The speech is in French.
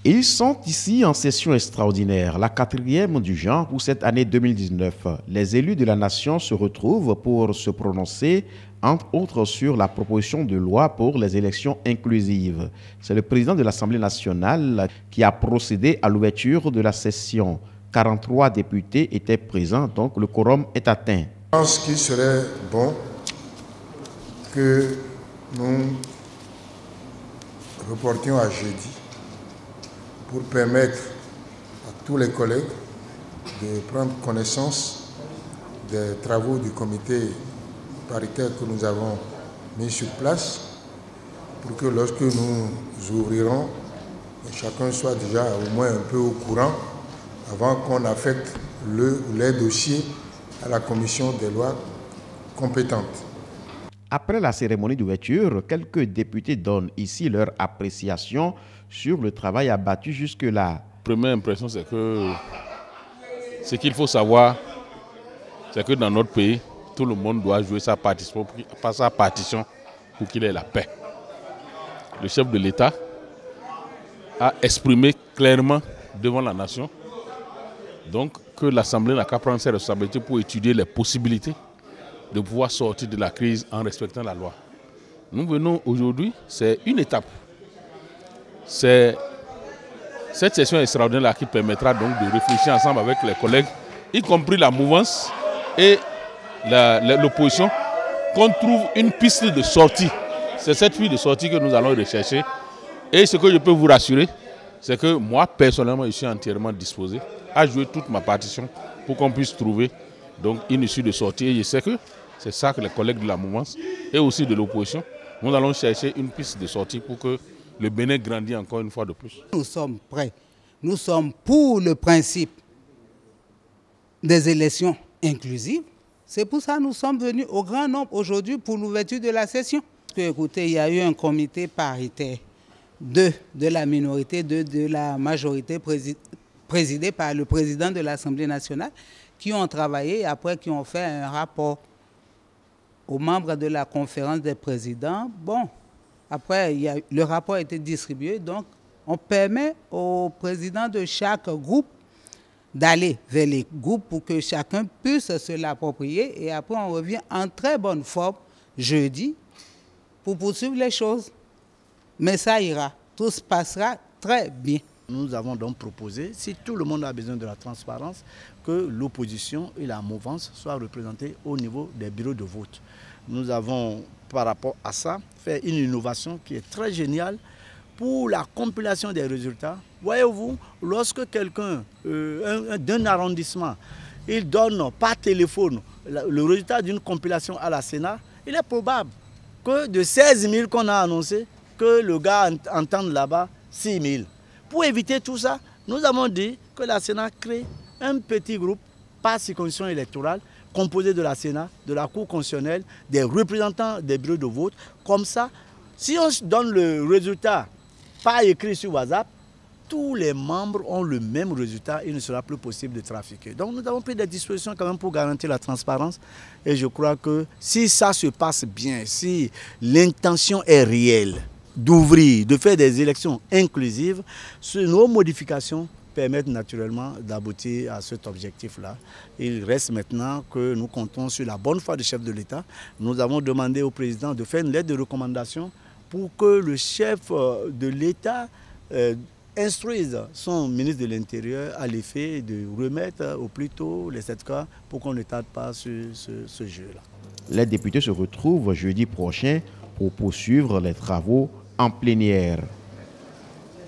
Ils sont ici en session extraordinaire, la 4e du genre pour cette année 2019. Les élus de la nation se retrouvent pour se prononcer, entre autres, sur la proposition de loi pour les élections inclusives. C'est le président de l'Assemblée nationale qui a procédé à l'ouverture de la session. 43 députés étaient présents, donc le quorum est atteint. Je pense qu'il serait bon que nous reportions à jeudi pour permettre à tous les collègues de prendre connaissance des travaux du comité paritaire que nous avons mis sur place pour que lorsque nous ouvrirons, chacun soit déjà au moins un peu au courant avant qu'on affecte les dossiers à la commission des lois compétente. Après la cérémonie d'ouverture, quelques députés donnent ici leur appréciation sur le travail abattu jusque-là. La première impression, c'est que ce qu'il faut savoir, c'est que dans notre pays, tout le monde doit jouer sa partition pour qu'il ait la paix. Le chef de l'État a exprimé clairement devant la nation donc que l'Assemblée n'a qu'à prendre ses responsabilités pour étudier les possibilités de pouvoir sortir de la crise en respectant la loi. Nous venons aujourd'hui, c'est une étape. C'est cette session extraordinaire qui permettra donc de réfléchir ensemble avec les collègues, y compris la mouvance et l'opposition, qu'on trouve une piste de sortie. C'est cette piste de sortie que nous allons rechercher. Et ce que je peux vous rassurer, c'est que moi, personnellement, je suis entièrement disposé à jouer toute ma partition pour qu'on puisse trouver donc une issue de sortie. Et je sais que c'est ça que les collègues de la mouvance et aussi de l'opposition, nous allons chercher une piste de sortie pour que le Bénin grandisse encore une fois de plus. Nous sommes prêts. Nous sommes pour le principe des élections inclusives. C'est pour ça que nous sommes venus au grand nombre aujourd'hui pour l'ouverture de la session. Écoutez, il y a eu un comité paritaire, 2 de la minorité, 2 de la majorité, présidé par le président de l'Assemblée nationale, qui ont travaillé et après qui ont fait un rapport aux membres de la conférence des présidents. Bon, après, le rapport a été distribué, donc on permet au président de chaque groupe d'aller vers les groupes pour que chacun puisse se l'approprier et après on revient en très bonne forme jeudi pour poursuivre les choses. Mais ça ira, tout se passera très bien. Nous avons donc proposé, si tout le monde a besoin de la transparence, que l'opposition et la mouvance soient représentées au niveau des bureaux de vote. Nous avons, par rapport à ça, fait une innovation qui est très géniale pour la compilation des résultats. Voyez-vous, lorsque quelqu'un d'un arrondissement, il donne par téléphone le résultat d'une compilation à la Sénat, il est probable que de 16 000 qu'on a annoncé, que le gars entende là-bas 6 000. Pour éviter tout ça, nous avons dit que la Sénat crée un petit groupe par circonscription électorale composé de la Sénat, de la Cour constitutionnelle, des représentants des bureaux de vote. Comme ça, si on donne le résultat par écrit sur WhatsApp, tous les membres ont le même résultat et il ne sera plus possible de trafiquer. Donc nous avons pris des dispositions quand même pour garantir la transparence et je crois que si ça se passe bien, si l'intention est réelle d'ouvrir, de faire des élections inclusives, nos modifications permettent naturellement d'aboutir à cet objectif-là. Il reste maintenant que nous comptons sur la bonne foi du chef de l'État. Nous avons demandé au président de faire une lettre de recommandation pour que le chef de l'État instruise son ministre de l'Intérieur à l'effet de remettre au plus tôt les 7 cas pour qu'on ne tarde pas sur ce jeu-là. Les députés se retrouvent jeudi prochain pour poursuivre les travaux en plénière.